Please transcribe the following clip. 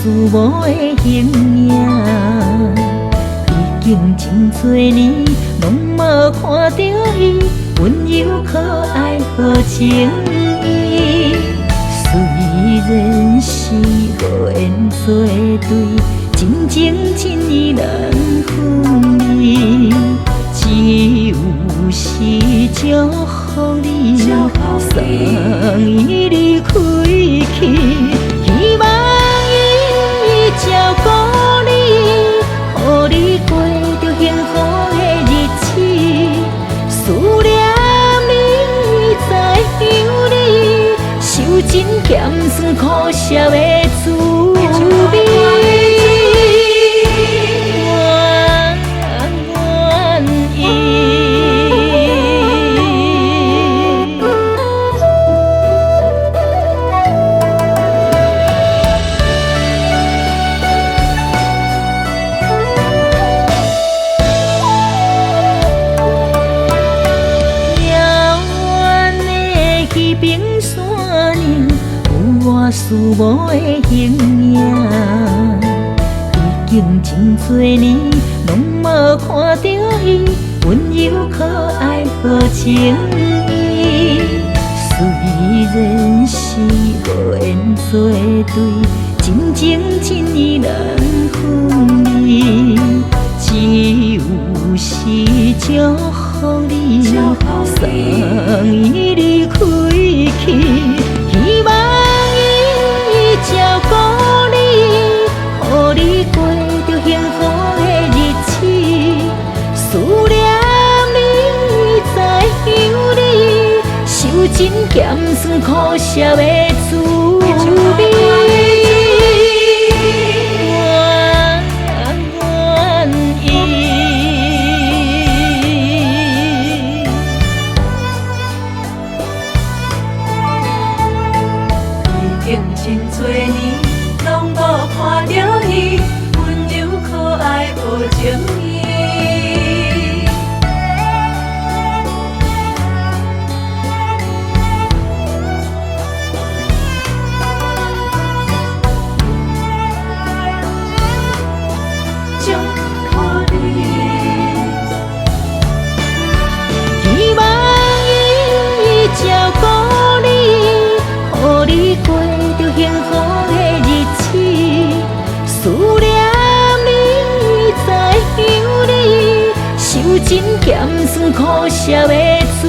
事无的形影，已经真多年，拢无看到伊温柔可爱好情意。虽然是无缘作对，真情真意难分离。只有是祝福你，送伊离开去，希望伊照顾你，予你过着幸福的日子。思念你，知影你，受尽咸酸苦涩的滋味。冰山呢，有我事无的形影，已经真多年，拢无看到伊温柔可爱好情意。虽然是无缘作对，真情真意难分离。只有是祝福你，送伊离开去，希望伊照顾你，予你过着幸福的日子。思念你，知影你，受尽咸酸苦涩的滋味。真多年，拢无看到伊温柔可爱好情意。祝福你，希望伊照顾你，予你过幸福的日子。思念你，知影你，受尽咸酸苦涩的滋